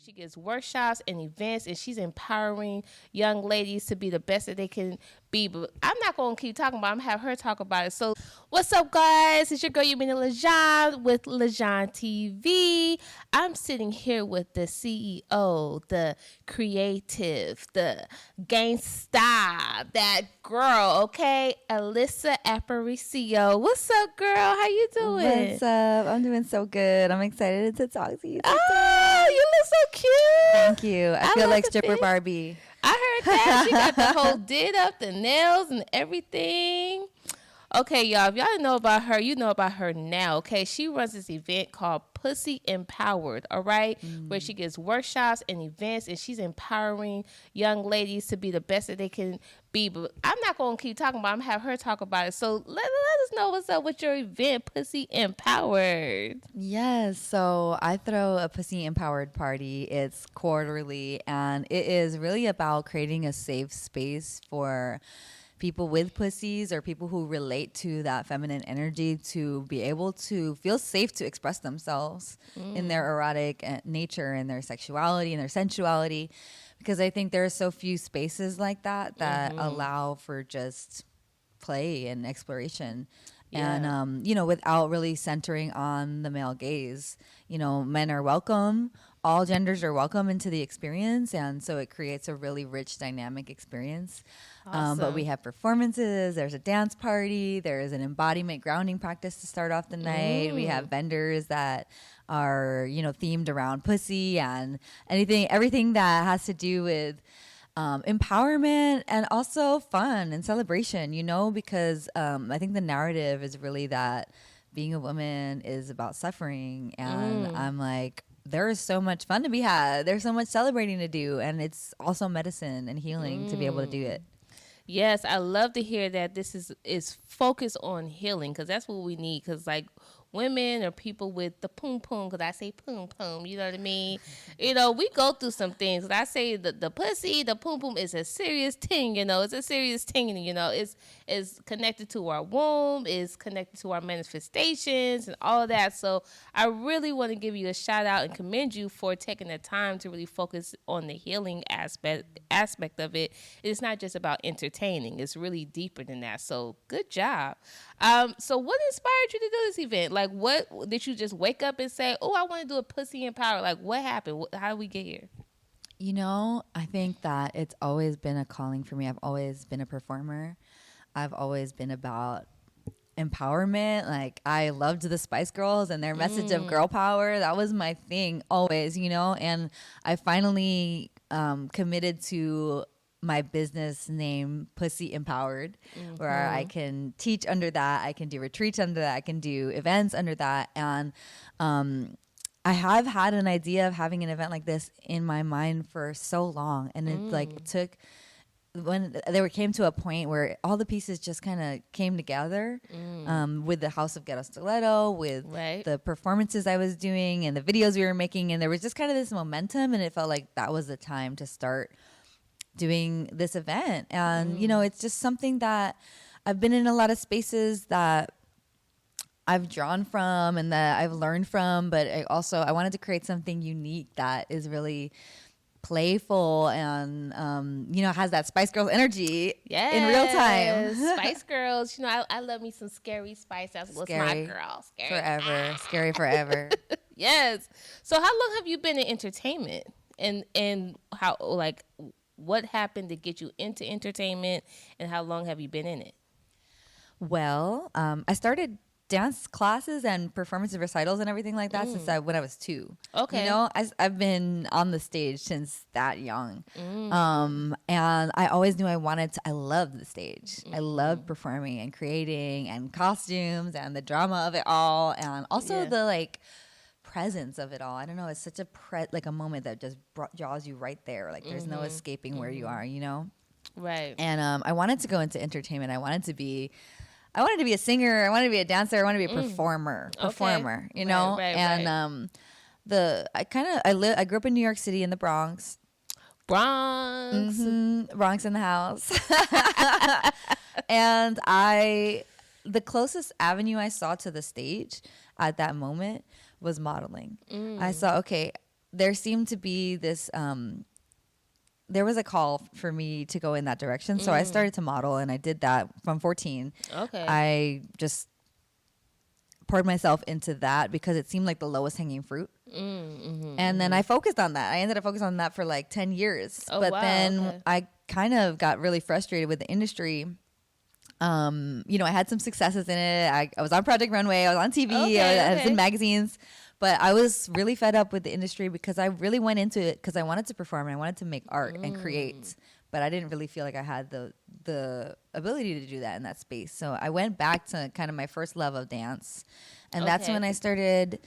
She gives workshops and events, and she's empowering young ladies to be the best that they can be. But I'm not going to keep talking about it. I'm going to have her talk about it. So, what's up, guys? It's your girl, Yaminah Legohn with Legohn TV. I'm sitting here with the CEO, the creative, the gangsta, that girl, okay? Alyssa Aparicio. What's up, girl? How you doing? What's up? I'm doing so good. I'm excited to talk to you today. Oh, you look so cute. Thank you. I feel like stripper fit. Barbie. I heard that. She got the whole did up, the nails and everything. Okay, y'all, if y'all didn't know about her, you know about her now, okay? She runs this event called Pxssy Empowered, all right? Where she gives workshops and events, and she's empowering young ladies to be the best that they can be. But I'm not going to keep talking about it. I'm going to have her talk about it. So let us know what's up with your event, Pxssy Empowered. Yes. So I throw a Pxssy Empowered party. It's quarterly, and it is really about creating a safe space for people with pussies or people who relate to that feminine energy to be able to feel safe to express themselves in their erotic nature and their sexuality and their sensuality, because I think there are so few spaces like that allow for just play and exploration. Yeah. And, without really centering on the male gaze, men are welcome. All genders are welcome into the experience. And so it creates a really rich, dynamic experience. Awesome. But we have performances. There's a dance party. There is an embodiment grounding practice to start off the night. We have vendors that are, themed around pussy and everything that has to do with empowerment and also fun and celebration, because I think the narrative is really that being a woman is about suffering. And I'm like, there is so much fun to be had. There's so much celebrating to do. And it's also medicine and healing to be able to do it. Yes, I love to hear that this is focused on healing, because that's what we need. Because women or people with the poom poom, because I say poom poom, you know what I mean? We go through some things. I say the pussy, the poom poom is a serious thing, it's a serious thing, it's connected to our womb, it's connected to our manifestations and all of that. So I really want to give you a shout out and commend you for taking the time to really focus on the healing aspect of it. It's not just about entertaining, it's really deeper than that. So good job. So what inspired you to do this event? What did you just wake up and say, oh, I want to do a Pxssy Empowered? What happened? How did we get here? I think that it's always been a calling for me. I've always been a performer. I've always been about empowerment. I loved the Spice Girls and their message of girl power. That was my thing always, and I finally committed to my business name, Pxssy Empowered, where I can teach under that. I can do retreats under that. I can do events under that. And I have had an idea of having an event like this in my mind for so long. And it took, when there came to a point where all the pieces just kind of came together with the Haus of Ghetto Stiletto, with the performances I was doing and the videos we were making. And there was just kind of this momentum, and it felt like that was the time to start doing this event. And it's just something that I've been in a lot of spaces that I've drawn from and that I've learned from, but I wanted to create something unique that is really playful and has that Spice Girls energy in real time. Spice Girls, I love me some Scary Spice. That's what's my girl. Scary forever. Scary forever. Yes. So how long have you been in entertainment, and how what happened to get you into entertainment, and how long have you been in it? Well, I started dance classes and performance recitals and everything like that since when I was 2. Okay. I've been on the stage since that young. And I always knew I loved the stage. I loved performing and creating and costumes and the drama of it all. And also the presence of it all. I don't know. It's such a moment that just draws you right there. There's no escaping where you are, Right. And I wanted to go into entertainment. I wanted to be a singer. I wanted to be a dancer. I wanted to be a performer, Right, and I grew up in New York City in the Bronx. Bronx in the house. And the closest avenue I saw to the stage at that moment was modeling. I saw, okay, there seemed to be this there was a call for me to go in that direction. So I started to model, and I did that from 14. Okay. I just poured myself into that because it seemed like the lowest hanging fruit. And then I focused on that. I ended up focusing on that for like 10 years. Oh, but wow, then okay. I kind of got really frustrated with the industry. You know, I had some successes in it. I was on Project Runway. I was on TV. I was in magazines. But I was really fed up with the industry because I really went into it because I wanted to perform and I wanted to make art and create. But I didn't really feel like I had the ability to do that in that space. So I went back to kind of my first love of dance. And that's when I started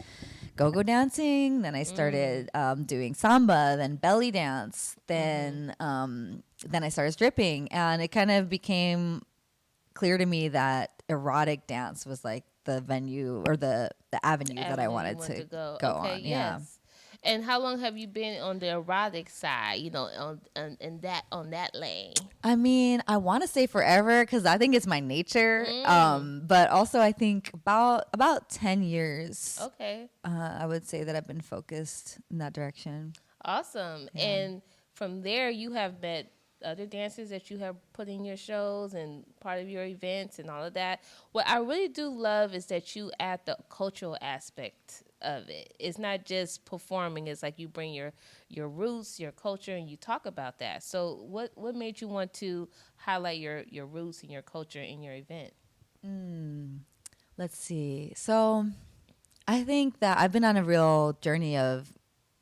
go-go dancing. Then I started doing samba, then belly dance. Then I started stripping. And it kind of became clear to me that erotic dance was like the venue or the avenue that I wanted to go on. Yeah. Yes. And how long have you been on the erotic side, you know, on that lane? I mean, I want to say forever because I think it's my nature. But also I think about 10 years. Okay. I would say that I've been focused in that direction. Awesome. Yeah. And from there, you have met other dancers that you have put in your shows and part of your events and all of that. What I really do love is that you add the cultural aspect of it. It's not just performing. It's like you bring your roots, your culture, and you talk about that. So what made you want to highlight your roots and your culture in your event? Let's see. So I think that I've been on a real journey of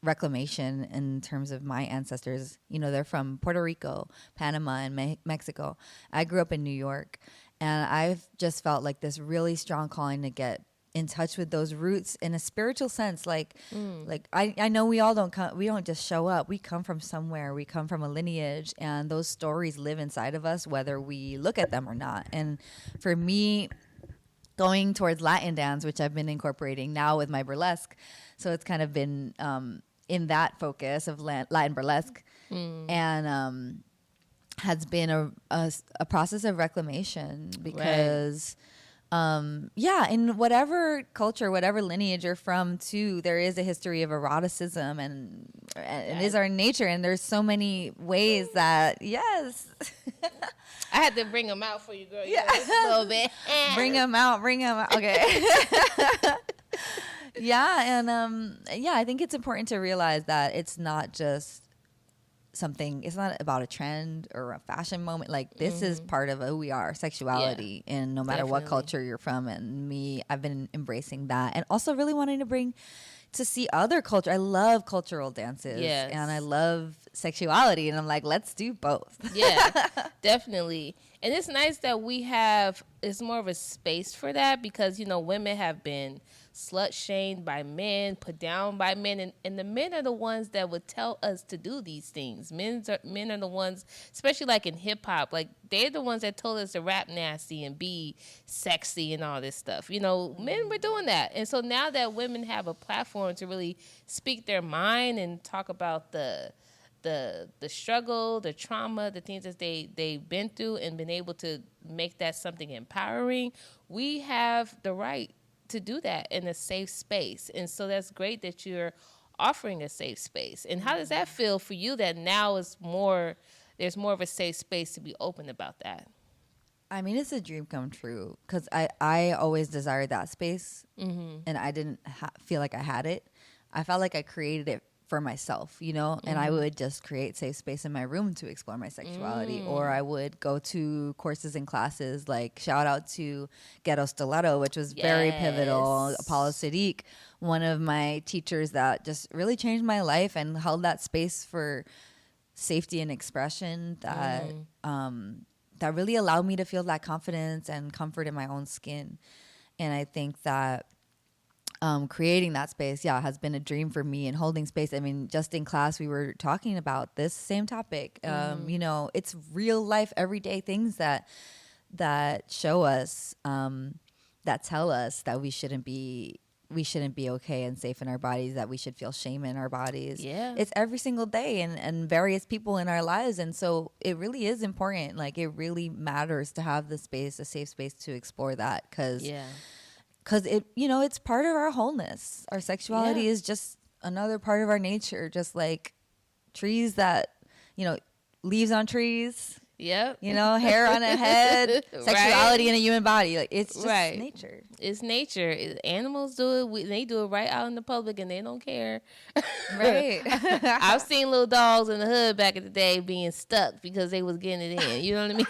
reclamation in terms of my ancestors. You know, they're from Puerto Rico, Panama, and Mexico. I grew up in New York, and I've just felt like this really strong calling to get in touch with those roots in a spiritual sense. Like I know we don't just show up. We come from somewhere. We come from a lineage, and those stories live inside of us, whether we look at them or not. And for me, going towards Latin dance, which I've been incorporating now with my burlesque, so it's kind of been in that focus of Latin burlesque, and has been a process of reclamation because, in whatever culture, whatever lineage you're from, too, there is a history of eroticism, and it is our nature, and there's so many ways that, yes. I had to bring them out for you, girl. Yeah, a little bit. Bring them out. Okay. Yeah, and I think it's important to realize that it's not just something. It's not about a trend or a fashion moment. Like, this is part of who we are, sexuality, and no matter what culture you're from. And I've been embracing that, and also really wanting to see other culture. I love cultural dances, and I love sexuality, and I'm like, let's do both. Yeah, definitely. And it's nice that it's more of a space for that, because, you know, women have been slut shamed by men, put down by men, and the men are the ones that would tell us to do these things. Men are the ones, especially like in hip hop, like they're the ones that told us to rap nasty and be sexy and all this stuff. You know, men were doing that. And so now that women have a platform to really speak their mind and talk about the struggle, the trauma, the things that they've been through, and been able to make that something empowering, we have the right to do that in a safe space. And so that's great that you're offering a safe space. And how does that feel for you, that now there's more of a safe space to be open about that? I mean, it's a dream come true, because I always desired that space, and I didn't feel like I had it. I felt like I created it for myself, you know, and I would just create safe space in my room to explore my sexuality, or I would go to courses and classes, like shout out to Ghetto Stiletto, which was very pivotal. Apollo Sadiq, one of my teachers that just really changed my life and held that space for safety and expression that that really allowed me to feel that confidence and comfort in my own skin. And I think that creating that space, has been a dream for me, and holding space. I mean, just in class, we were talking about this same topic. You know, it's real life, everyday things that show us, that tell us that we shouldn't be okay and safe in our bodies, that we should feel shame in our bodies. Yeah. It's every single day, and various people in our lives. And so it really is important. Like, it really matters to have the space, a safe space to explore that. Because it, you know, it's part of our wholeness. Our sexuality is just another part of our nature, just like trees that, leaves on trees. Yep. Hair on a head, sexuality in a human body. Like, it's just nature. It's nature. Animals do it. They do it right out in the public, and they don't care. Right. I've seen little dogs in the hood back in the day being stuck because they was getting it in. You know what I mean?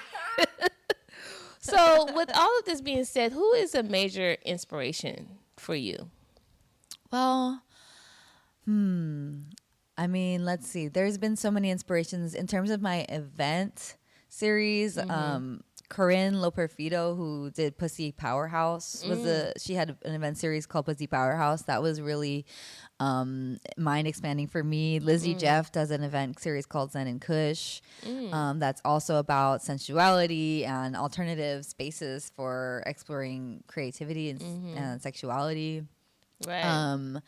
So, with all of this being said, who is a major inspiration for you? Well, I mean, let's see. There's been so many inspirations in terms of my event series. Corinne Loperfido, who did Pxssy Powerhouse, she had an event series called Pxssy Powerhouse that was really mind expanding for me. Lizzie Jeff does an event series called Zen and Kush, that's also about sensuality and alternative spaces for exploring creativity and sexuality. Right.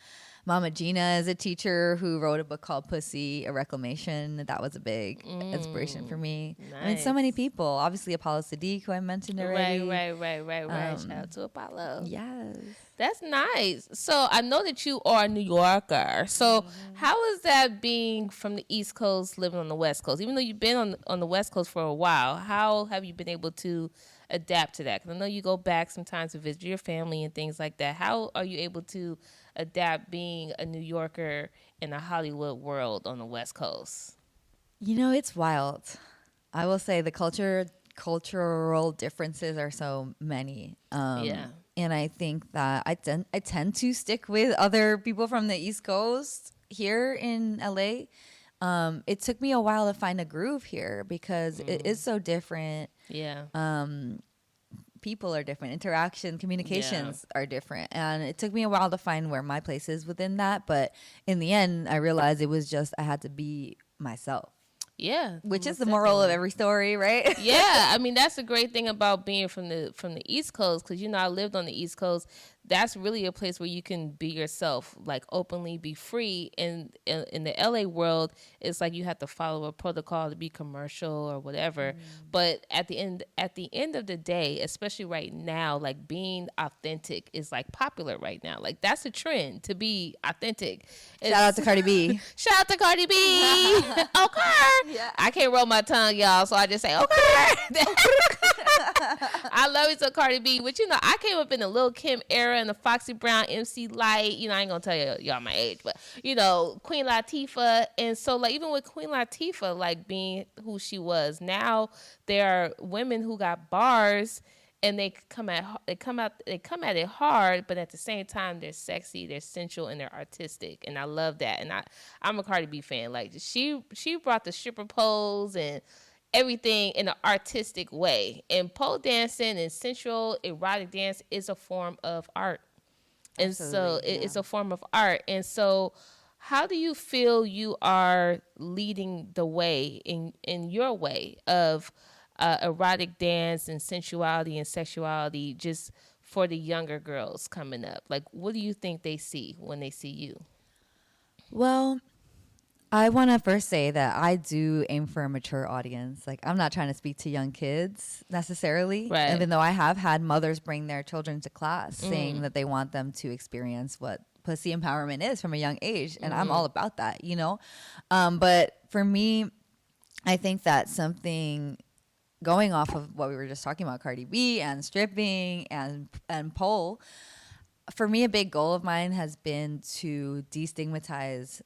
Mama Gina is a teacher who wrote a book called Pxssy, A Reclamation. That was a big inspiration for me. Nice. I mean, so many people. Obviously, Apollo Sadiq, who I mentioned already. Right. Shout out to Apollo. Yes. That's nice. So I know that you are a New Yorker. So how is that being from the East Coast living on the West Coast? Even though you've been on the West Coast for a while, how have you been able to adapt to that? Because I know you go back sometimes to visit your family and things like that. How are you able to adapt being a New Yorker in a Hollywood world on the West Coast? It's wild. I will say the cultural differences are so many. And I think that I tend to stick with other people from the East Coast here in LA. It took me a while to find a groove here because it is so different. Yeah. People are different. Interaction, communications are different. And it took me a while to find where my place is within that. But in the end, I realized it was just I had to be myself. Yeah. Which is the moral of every story, right? Yeah. I mean, that's the great thing about being from the East Coast, because, I lived on the East Coast. That's really a place where you can be yourself, like openly be free. And in the LA world, it's like you have to follow a protocol to be commercial or whatever. But at the end of the day, especially right now, like being authentic is like popular right now. Like that's a trend, to be authentic. Shout out to Cardi B. Shout out to Cardi B. Okay. Yeah. I can't roll my tongue, y'all, so I just say okay. I love it, so Cardi B. But I came up in the Lil' Kim era and the Foxy Brown, MC Lyte. I ain't gonna tell y'all my age, but Queen Latifah. And so like even with Queen Latifah, like being who she was, now there are women who got bars and they come at it hard, but at the same time they're sexy, they're sensual, and they're artistic. And I love that. And I'm a Cardi B fan. Like she brought the stripper pose and everything in an artistic way. And pole dancing and sensual erotic dance is a form of art. And so it's a form of art. And so how do you feel you are leading the way in your way of erotic dance and sensuality and sexuality just for the younger girls coming up? Like, what do you think they see when they see you? Well, I want to first say that I do aim for a mature audience. Like, I'm not trying to speak to young kids necessarily, right. Even though I have had mothers bring their children to class saying that they want them to experience what Pxssy empowerment is from a young age. And I'm all about that, But for me, I think that something going off of what we were just talking about, Cardi B and stripping and pole, for me, a big goal of mine has been to destigmatize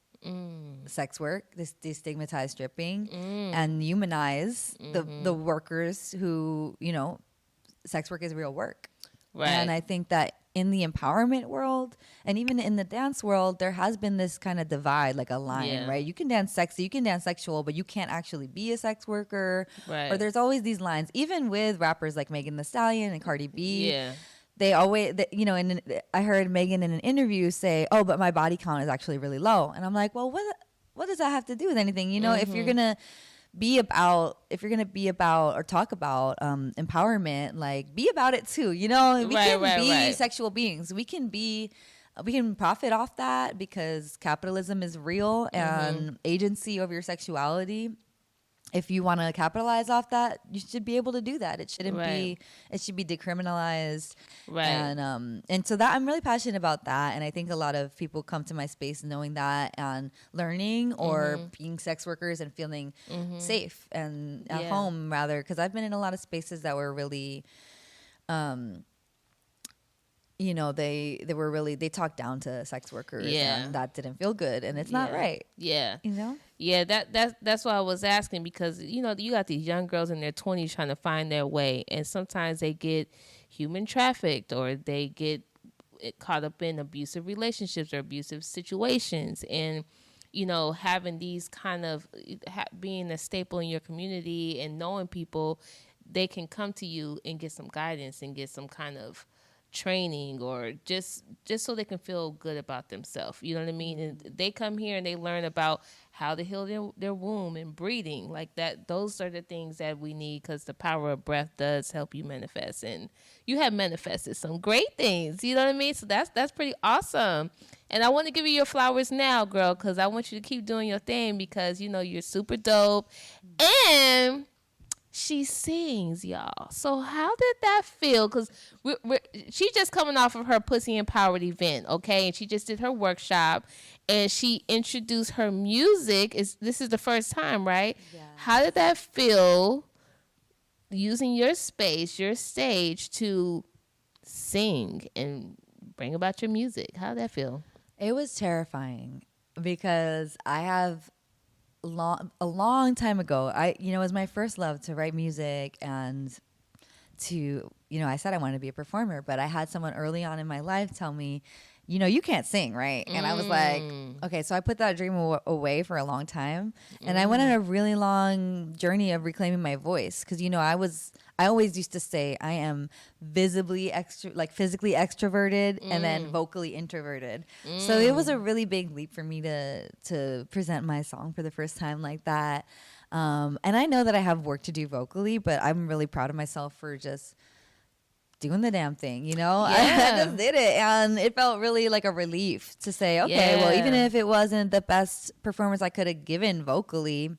sex work, destigmatize stripping, and humanize the workers who, sex work is real work. Right. And I think that in the empowerment world and even in the dance world, there has been this kind of divide, like a line, right? You can dance sexy, you can dance sexual, but you can't actually be a sex worker. Right. Or there's always these lines, even with rappers like Megan Thee Stallion and Cardi B. Yeah. They always, and I heard Megan in an interview say, "Oh, but my body count is actually really low," and I'm like, "Well, what does that have to do with anything? If you're gonna be about or talk about empowerment, like be about it too. We can be sexual beings. We can profit off that because capitalism is real and agency over your sexuality if you want to capitalize off that, you should be able to do that. It shouldn't Right. be, it should be decriminalized. Right. And so that I'm really passionate about that. And I think a lot of people come to my space knowing that and learning or being sex workers and feeling safe and at home rather. Because I've been in a lot of spaces that were really, you know, they were really, they talked down to sex workers and that didn't feel good and it's not right. Yeah. You know? Yeah, that's why I was asking, because, you know, you got these young girls in their 20s trying to find their way, and sometimes they get human trafficked or they get caught up in abusive relationships or abusive situations. And, you know, having these kind of being a staple in your community and knowing people, they can come to you and get some guidance and get some kind of training, or just so they can feel good about themselves. You know what I mean? And they come here and they learn about how to heal their womb and breathing, like that. Those are the things that we need, because the power of breath does help you manifest, and you have manifested some great things. You know what I mean? So that's pretty awesome. And I want to give you your flowers now, girl, because I want you to keep doing your thing, because, you know, you're super dope. And she sings, y'all. So how did that feel? Because she's just coming off of her Pxssy Empowered event, okay? And she just did her workshop, and she introduced her music. This is the first time, right? Yeah. How did that feel, using your space, your stage, to sing and bring about your music? How did that feel? It was terrifying, because I have a long time ago, it was my first love to write music and to, I said I wanted to be a performer, but I had someone early on in my life tell me, you can't sing, right? And I was like, okay, so I put that dream away for a long time. And I went on a really long journey of reclaiming my voice. Cause I always used to say I am physically extroverted and then vocally introverted. So it was a really big leap for me to present my song for the first time like that. And I know that I have work to do vocally, but I'm really proud of myself for just doing the damn thing, Yeah. I just did it, and it felt really like a relief to say, okay, well, even if it wasn't the best performance I could have given vocally,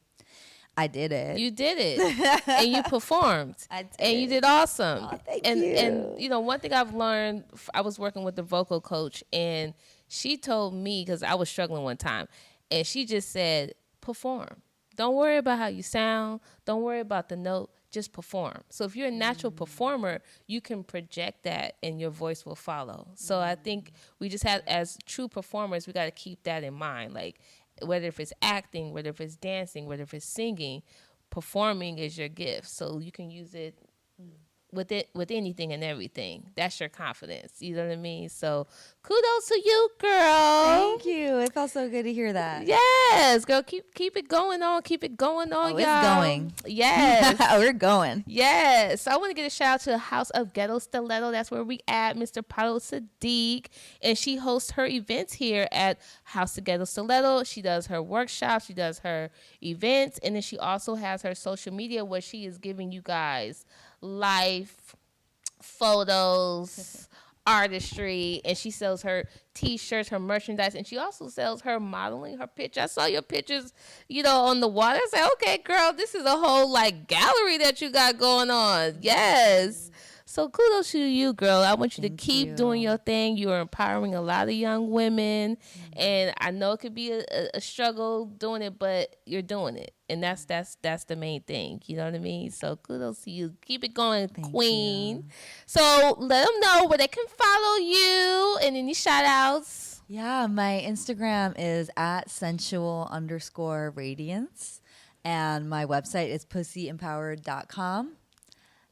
I did it. You did it. And you performed. I did. And you did awesome. Oh, thank you. And one thing I've learned, I was working with the vocal coach, and she told me, because I was struggling one time, and she just said, perform. Don't worry about how you sound. Don't worry about the note. Just perform. So if you're a natural performer, you can project that and your voice will follow. So I think we just have, as true performers, we got to keep that in mind. Like, whether if it's acting, whether if it's dancing, whether if it's singing, performing is your gift. So you can use it with anything and everything. That's your confidence. You know what I mean? So kudos to you, girl. Thank you. It felt so good to hear that. Yes, girl. Keep it going on. Keep it going on, y'all. It's going. Yes. We're going. Yes. So I want to give a shout out to the Haus of Ghetto, Stiletto. That's where we at. Mr. Paulo Sadiq. And she hosts her events here at Haus of Ghetto, Stiletto. She does her workshops. She does her events. And then she also has her social media, where she is giving you guys life, photos, artistry, and she sells her t-shirts, her merchandise, and she also sells her modeling, her picture. I saw your pictures, on the wall. I said, okay, girl, this is a whole gallery that you got going on. Yes. So kudos to you, girl. I want you to keep doing your thing. You are empowering a lot of young women, and I know it could be a struggle doing it, but you're doing it, and that's the main thing. You know what I mean? So kudos to you. Keep it going, queen. You. So let them know where they can follow you, and any shout outs. Yeah, my Instagram is at sensual_radiance, and my website is pxssyempowered.com.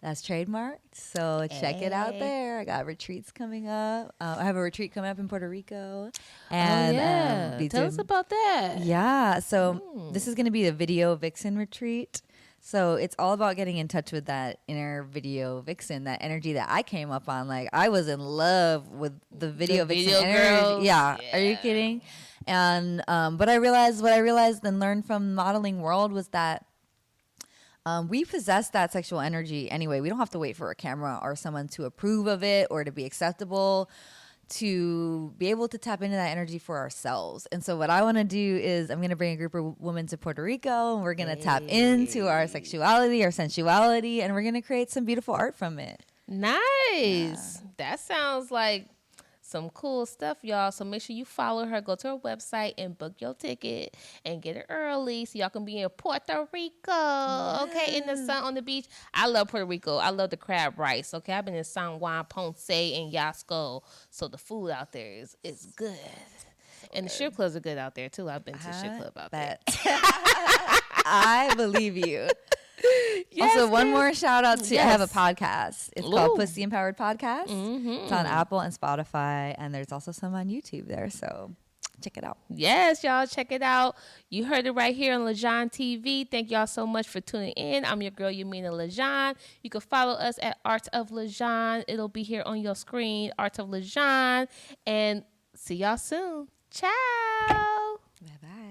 That's trademarked, so check it out there. I got retreats coming up. I have a retreat coming up in Puerto Rico. And, tell us about that. Yeah, so this is going to be a video vixen retreat. So it's all about getting in touch with that inner video vixen, that energy that I came up on. Like, I was in love with the video vixen energy. Yeah, are you kidding? And what I realized and learned from modeling world was that we possess that sexual energy anyway. We don't have to wait for a camera or someone to approve of it or to be acceptable to be able to tap into that energy for ourselves. And so what I want to do is I'm going to bring a group of women to Puerto Rico, and we're going to tap into our sexuality, our sensuality, and we're going to create some beautiful art from it. Nice. Yeah. That sounds like some cool stuff, y'all. So make sure you follow her. Go to her website and book your ticket and get it early so y'all can be in Puerto Rico, okay, in the sun on the beach. I love Puerto Rico. I love the crab rice, okay? I've been in San Juan, Ponce, and Yasco, so the food out there is good. And the strip clubs are good out there, too. I've been to a strip club out there. I believe you. Yes, also, one more shout out to I have a podcast. It's called Pxssy Empowered Podcast. It's on Apple and Spotify, and there's also some on YouTube there. So check it out. Yes, y'all, check it out. You heard it right here on Legohn TV. Thank y'all so much for tuning in. I'm your girl, Yaminah Legohn. You can follow us at Art of Legohn. It'll be here on your screen, Art of Legohn. And see y'all soon. Ciao. Bye-bye.